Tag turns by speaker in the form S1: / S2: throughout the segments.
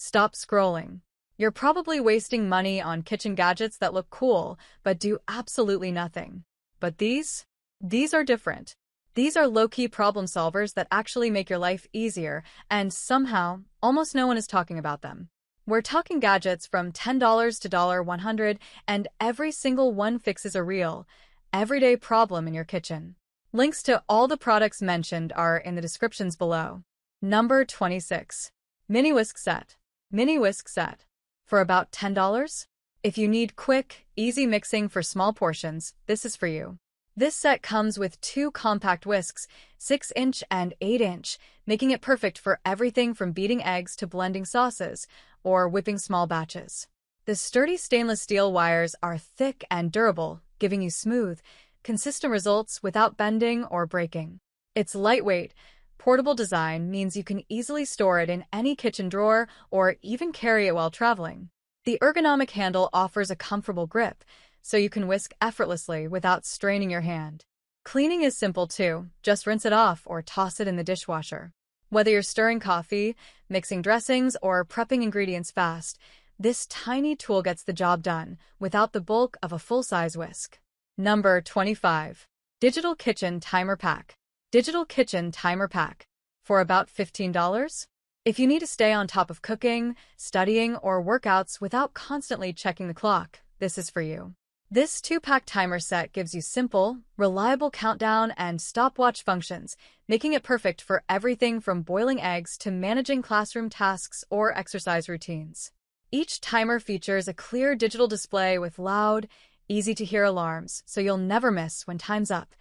S1: Stop scrolling. You're probably wasting money on kitchen gadgets that look cool, but do absolutely nothing. But these are different. These are low-key problem solvers that actually make your life easier, and somehow, almost no one is talking about them. We're talking gadgets from $10 to $100, and every single one fixes a real, everyday problem in your kitchen. Links to all the products mentioned are in the descriptions below. Number 26. Mini Whisk Set. Mini Whisk Set. For about $10? If you need quick, easy mixing for small portions, this is for you. This set comes with two compact whisks, 6-inch and 8-inch, making it perfect for everything from beating eggs to blending sauces or whipping small batches. The sturdy stainless steel wires are thick and durable, giving you smooth, consistent results without bending or breaking. Its lightweight, portable design means you can easily store it in any kitchen drawer or even carry it while traveling. The ergonomic handle offers a comfortable grip, so you can whisk effortlessly without straining your hand. Cleaning is simple too, just rinse it off or toss it in the dishwasher. Whether you're stirring coffee, mixing dressings, or prepping ingredients fast, this tiny tool gets the job done without the bulk of a full-size whisk. Number 25. Digital Kitchen Timer Pack. Digital Kitchen Timer Pack. For about $15? If you need to stay on top of cooking, studying, or workouts without constantly checking the clock, this is for you. This 2-pack timer set gives you simple, reliable countdown and stopwatch functions, making it perfect for everything from boiling eggs to managing classroom tasks or exercise routines. Each timer features a clear digital display with loud, easy-to-hear alarms, so you'll never miss when time's up,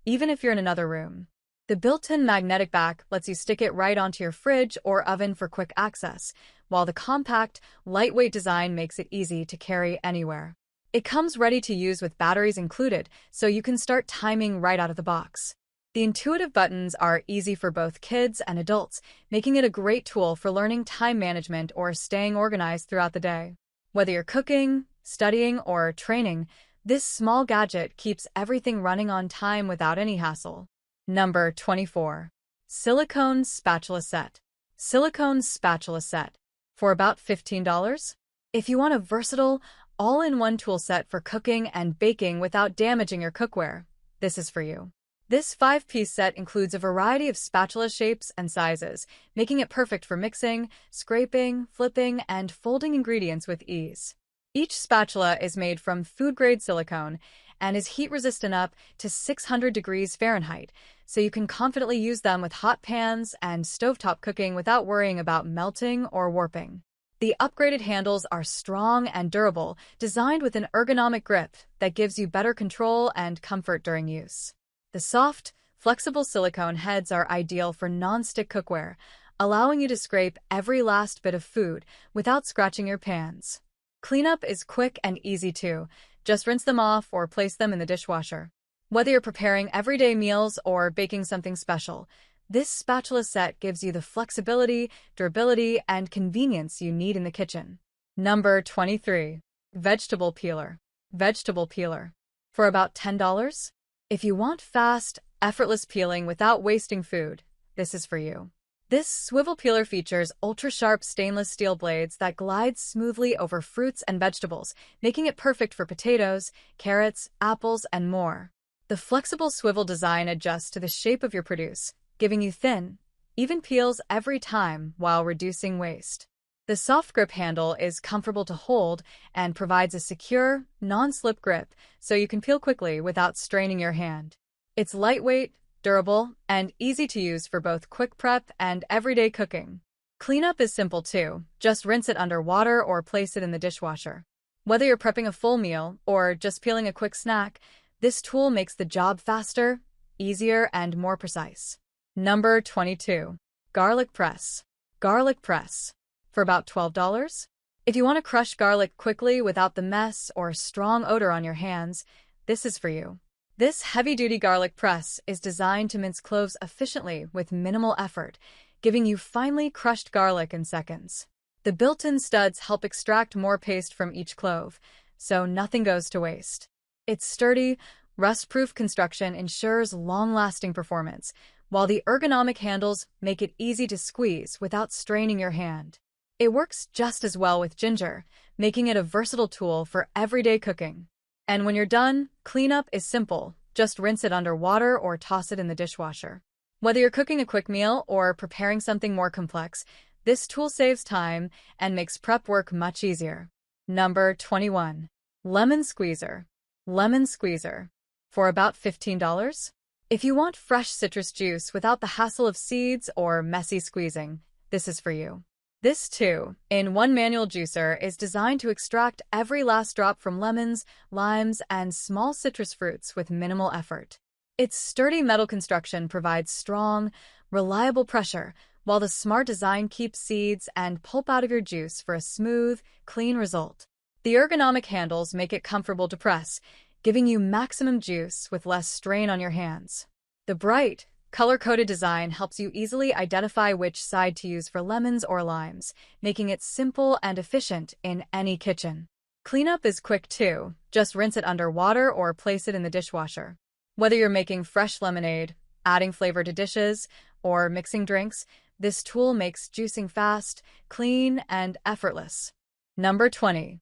S1: even if you're in another room. The built-in magnetic back lets you stick it right onto your fridge or oven for quick access, while the compact, lightweight design makes it easy to carry anywhere. It comes ready to use with batteries included, so you can start timing right out of the box. The intuitive buttons are easy for both kids and adults, making it a great tool for learning time management or staying organized throughout the day. Whether you're cooking, studying, or training, this small gadget keeps everything running on time without any hassle. Number 24. Silicone Spatula Set. Silicone Spatula Set. For about $15? If you want a versatile, all-in-one tool set for cooking and baking without damaging your cookware, this is for you. This 5-piece set includes a variety of spatula shapes and sizes, making it perfect for mixing, scraping, flipping, and folding ingredients with ease. Each spatula is made from food-grade silicone and is heat-resistant up to 600 degrees Fahrenheit, so you can confidently use them with hot pans and stovetop cooking without worrying about melting or warping. The upgraded handles are strong and durable, designed with an ergonomic grip that gives you better control and comfort during use. The soft, flexible silicone heads are ideal for non-stick cookware, allowing you to scrape every last bit of food without scratching your pans. Cleanup is quick and easy too. Just rinse them off or place them in the dishwasher. Whether you're preparing everyday meals or baking something special, this spatula set gives you the flexibility, durability, and convenience you need in the kitchen. Number 23. Vegetable Peeler. Vegetable Peeler. For about $10? If you want fast, effortless peeling without wasting food, this is for you. This swivel peeler features ultra-sharp stainless steel blades that glide smoothly over fruits and vegetables, making it perfect for potatoes, carrots, apples, and more. The flexible swivel design adjusts to the shape of your produce, giving you thin, even peels every time while reducing waste. The soft grip handle is comfortable to hold and provides a secure, non-slip grip so you can peel quickly without straining your hand. It's lightweight, durable, and easy to use for both quick prep and everyday cooking. Cleanup is simple too. Just rinse it under water or place it in the dishwasher. Whether you're prepping a full meal or just peeling a quick snack, this tool makes the job faster, easier, and more precise. Number 22. Garlic Press. Garlic Press. For about $12? If you want to crush garlic quickly without the mess or strong odor on your hands, this is for you. This heavy-duty garlic press is designed to mince cloves efficiently with minimal effort, giving you finely crushed garlic in seconds. The built-in studs help extract more paste from each clove, so nothing goes to waste. Its sturdy, rust-proof construction ensures long-lasting performance, while the ergonomic handles make it easy to squeeze without straining your hand. It works just as well with ginger, making it a versatile tool for everyday cooking. And when you're done, cleanup is simple. Just rinse it under water or toss it in the dishwasher. Whether you're cooking a quick meal or preparing something more complex, this tool saves time and makes prep work much easier. Number 21. Lemon Squeezer. Lemon Squeezer. For about $15? If you want fresh citrus juice without the hassle of seeds or messy squeezing, this is for you. This 2-in-1 manual juicer is designed to extract every last drop from lemons, limes, and small citrus fruits with minimal effort. Its sturdy metal construction provides strong, reliable pressure, while the smart design keeps seeds and pulp out of your juice for a smooth, clean result. The ergonomic handles make it comfortable to press, giving you maximum juice with less strain on your hands. The bright, color-coded design helps you easily identify which side to use for lemons or limes, making it simple and efficient in any kitchen. Cleanup is quick too. Just rinse it under water or place it in the dishwasher. Whether you're making fresh lemonade, adding flavor to dishes, or mixing drinks, this tool makes juicing fast, clean, and effortless. Number 20.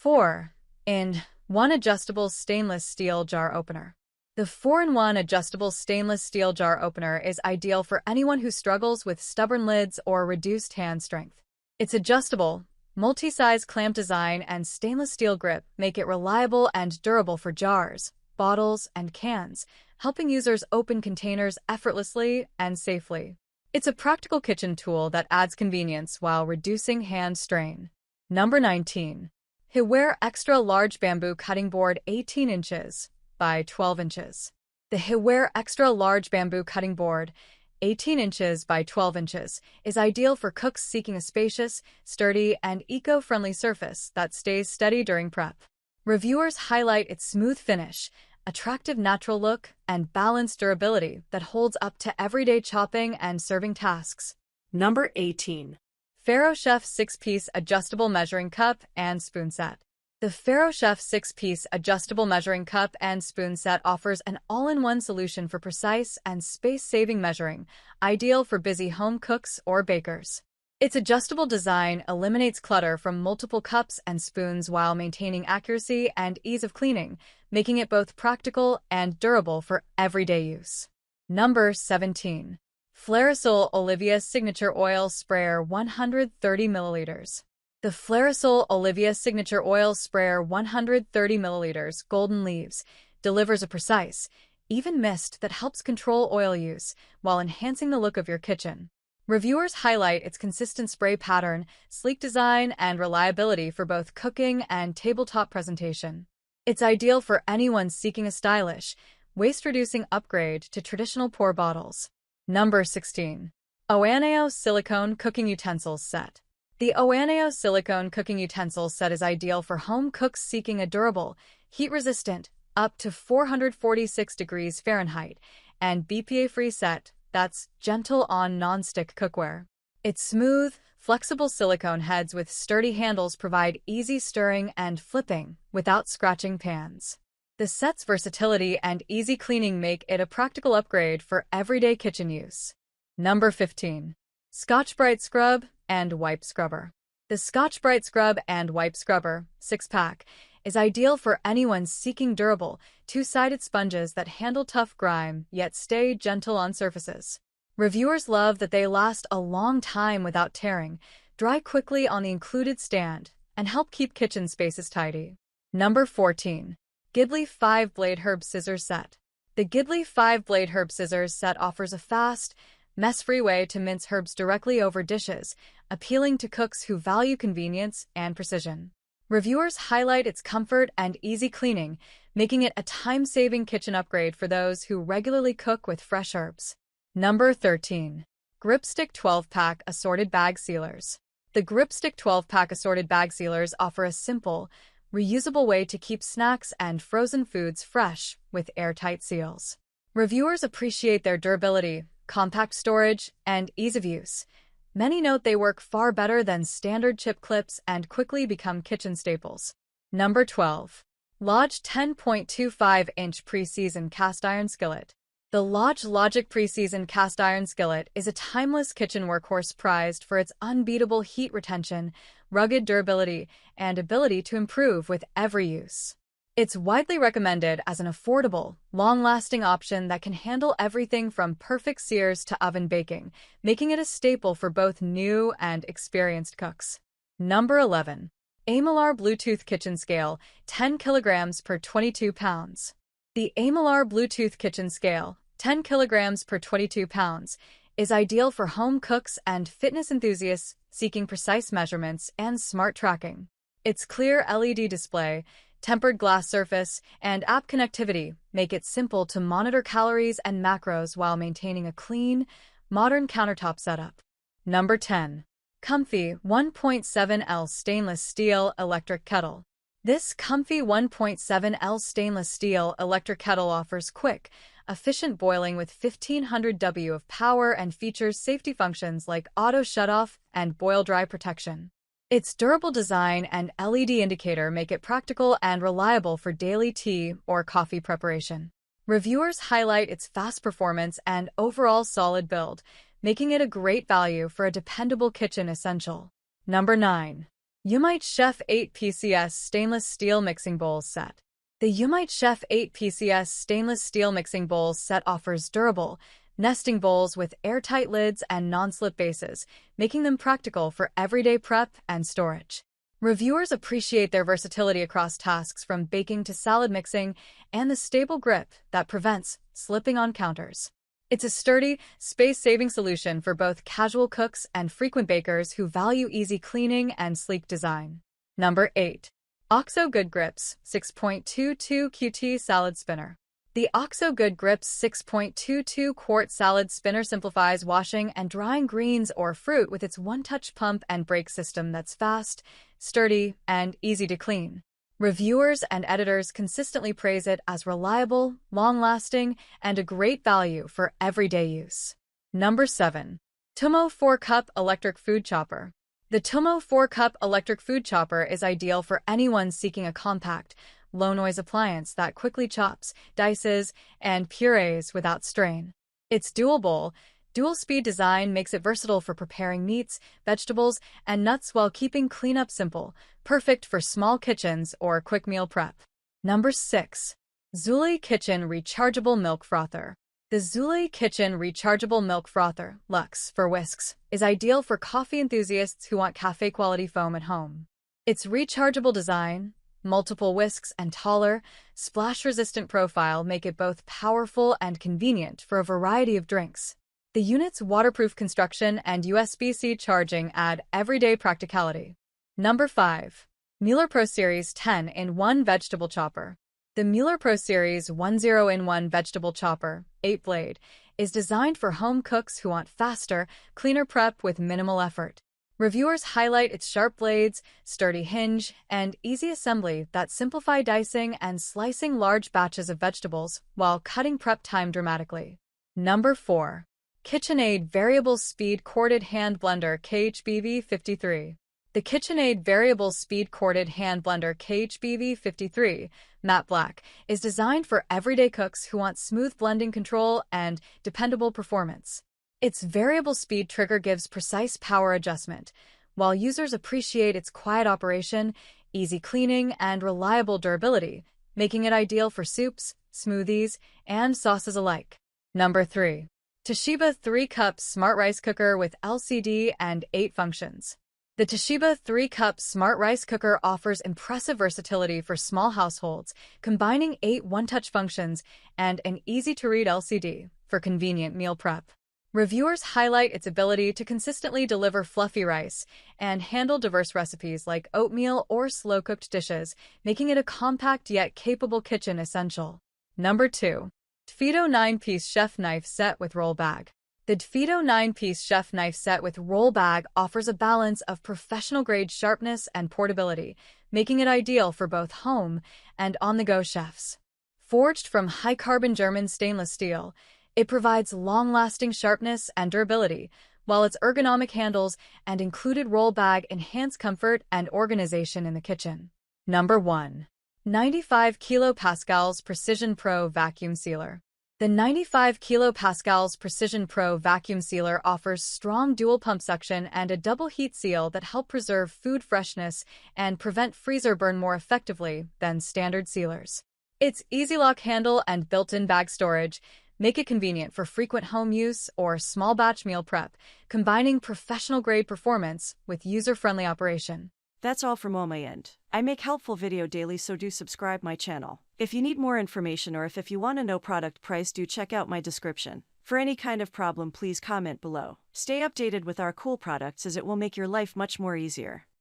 S1: 4-in-1 Adjustable Stainless Steel Jar Opener. The 4-in-1 adjustable stainless steel jar opener is ideal for anyone who struggles with stubborn lids or reduced hand strength. Its adjustable, multi-size clamp design and stainless steel grip make it reliable and durable for jars, bottles, and cans, helping users open containers effortlessly and safely. It's a practical kitchen tool that adds convenience while reducing hand strain. Number 19. Hiware Extra Large Bamboo Cutting Board 18 inches by 12 inches. The Hiware Extra Large Bamboo Cutting Board 18 inches by 12 inches is ideal for cooks seeking a spacious, sturdy, and eco-friendly surface that stays steady during prep. Reviewers highlight its smooth finish, attractive natural look, and balanced durability that holds up to everyday chopping and serving tasks.
S2: Number 18.
S1: Faro Chef 6-Piece Adjustable Measuring Cup and Spoon Set. The Faro Chef 6-Piece Adjustable Measuring Cup and Spoon Set offers an all-in-one solution for precise and space-saving measuring, ideal for busy home cooks or bakers. Its adjustable design eliminates clutter from multiple cups and spoons while maintaining accuracy and ease of cleaning, making it both practical and durable for everyday use. Number 17. Flairosol Olivia Signature Oil Sprayer 130 ml. The Flairosol Olivia Signature Oil Sprayer 130 ml Golden Leaves delivers a precise, even mist that helps control oil use while enhancing the look of your kitchen. Reviewers highlight its consistent spray pattern, sleek design, and reliability for both cooking and tabletop presentation. It's ideal for anyone seeking a stylish, waste-reducing upgrade to traditional pour bottles. Number 16. Oaneo Silicone Cooking Utensils Set. The Oaneo Silicone Cooking Utensils Set is ideal for home cooks seeking a durable, heat-resistant, up to 446 degrees Fahrenheit, and BPA-free set that's gentle on non-stick cookware. Its smooth, flexible silicone heads with sturdy handles provide easy stirring and flipping without scratching pans. The set's versatility and easy cleaning make it a practical upgrade for everyday kitchen use. Number 15. Scotch-Brite Scrub and Wipe Scrubber. The Scotch-Brite Scrub and Wipe Scrubber 6-pack is ideal for anyone seeking durable, two-sided sponges that handle tough grime yet stay gentle on surfaces. Reviewers love that they last a long time without tearing, dry quickly on the included stand, and help keep kitchen spaces tidy. Number 14. Gidley 5-Blade Herb Scissors Set. The Gidley 5-Blade Herb Scissors Set offers a fast, mess-free way to mince herbs directly over dishes, appealing to cooks who value convenience and precision. Reviewers highlight its comfort and easy cleaning, making it a time-saving kitchen upgrade for those who regularly cook with fresh herbs. Number 13. Gripstick 12-pack Assorted Bag Sealers. The Gripstick 12-pack Assorted Bag Sealers offer a simple, reusable way to keep snacks and frozen foods fresh with airtight seals. Reviewers appreciate their durability, compact storage, and ease of use. Many note they work far better than standard chip clips and quickly become kitchen staples. Number 12. Lodge 10.25-inch Pre-Seasoned Cast Iron Skillet. The Lodge Logic Pre-Seasoned Cast Iron Skillet is a timeless kitchen workhorse prized for its unbeatable heat retention, rugged durability, and ability to improve with every use. It's widely recommended as an affordable, long-lasting option that can handle everything from perfect sears to oven baking, making it a staple for both new and experienced cooks. Number 11. Amalar Bluetooth Kitchen Scale, 10 kilograms per 22 pounds. The Amalar Bluetooth Kitchen Scale, 10 kilograms per 22 pounds, is ideal for home cooks and fitness enthusiasts seeking precise measurements and smart tracking. Its clear LED display, tempered glass surface, and app connectivity make it simple to monitor calories and macros while maintaining a clean, modern countertop setup. Number 10. Comfy 1.7L Stainless Steel Electric Kettle. This comfy 1.7L stainless steel electric kettle offers quick, efficient boiling with 1500 W of power and features safety functions like auto shutoff and boil dry protection. Its durable design and LED indicator make it practical and reliable for daily tea or coffee preparation. Reviewers highlight its fast performance and overall solid build, making it a great value for a dependable kitchen essential. Number 9. Umite Chef 8 PCS Stainless Steel Mixing Bowls Set. The Umite Chef 8 PCS Stainless Steel Mixing Bowls Set offers durable, nesting bowls with airtight lids and non-slip bases, making them practical for everyday prep and storage. Reviewers appreciate their versatility across tasks from baking to salad mixing and the stable grip that prevents slipping on counters. It's a sturdy, space-saving solution for both casual cooks and frequent bakers who value easy cleaning and sleek design. Number 8. OXO Good Grips 6.22 QT Salad Spinner. The OXO Good Grips 6.22 quart salad spinner simplifies washing and drying greens or fruit with its one-touch pump and brake system that's fast, sturdy, and easy to clean. Reviewers and editors consistently praise it as reliable, long-lasting, and a great value for everyday use. Number 7. Tumo 4-Cup Electric Food Chopper. The Tumo 4-Cup Electric Food Chopper is ideal for anyone seeking a compact, low-noise appliance that quickly chops, dices, and purees without strain. Its dual-bowl, dual-speed design makes it versatile for preparing meats, vegetables, and nuts while keeping cleanup simple, perfect for small kitchens or quick meal prep. Number 6. Zulli Kitchen Rechargeable Milk Frother. The Zulli Kitchen Rechargeable Milk Frother, Luxe for whisks, is ideal for coffee enthusiasts who want cafe-quality foam at home. Its rechargeable design, multiple whisks, and taller, splash-resistant profile make it both powerful and convenient for a variety of drinks. The unit's waterproof construction and USB-C charging add everyday practicality. Number 5. Mueller Pro Series 10-in-1 Vegetable Chopper. The Mueller Pro Series 10-in-1 Vegetable Chopper, 8-blade, is designed for home cooks who want faster, cleaner prep with minimal effort. Reviewers highlight its sharp blades, sturdy hinge, and easy assembly that simplify dicing and slicing large batches of vegetables while cutting prep time dramatically. Number 4. KitchenAid Variable Speed Corded Hand Blender KHBV53. The KitchenAid Variable Speed Corded Hand Blender KHBV53, matte black, is designed for everyday cooks who want smooth blending control and dependable performance. Its variable speed trigger gives precise power adjustment, while users appreciate its quiet operation, easy cleaning, and reliable durability, making it ideal for soups, smoothies, and sauces alike. Number 3. Toshiba 3-Cup Smart Rice Cooker with LCD and 8 functions. The Toshiba 3-Cup Smart Rice Cooker offers impressive versatility for small households, combining 8 one-touch functions and an easy-to-read LCD for convenient meal prep. Reviewers highlight its ability to consistently deliver fluffy rice and handle diverse recipes like oatmeal or slow-cooked dishes, making it a compact yet capable kitchen essential. Number 2. Dfito 9-Piece Chef Knife Set with Roll Bag. The Dfito 9-Piece Chef Knife Set with Roll Bag offers a balance of professional-grade sharpness and portability, making it ideal for both home and on-the-go chefs. Forged from high-carbon German stainless steel, it provides long-lasting sharpness and durability, while its ergonomic handles and included roll bag enhance comfort and organization in the kitchen. Number 1. 95 kilopascals Precision Pro Vacuum Sealer. The 95 kilopascals Precision Pro vacuum sealer offers strong dual pump suction and a double heat seal that help preserve food freshness and prevent freezer burn more effectively than standard sealers. Its easy lock handle and built-in bag storage make it convenient for frequent home use or small batch meal prep, combining professional-grade performance with user-friendly operation.
S2: That's all from my end. I make helpful video daily, so do subscribe my channel. If you need more information or if you want to know product price, do check out my description. For any kind of problem, please comment below. Stay updated with our cool products as it will make your life much more easier.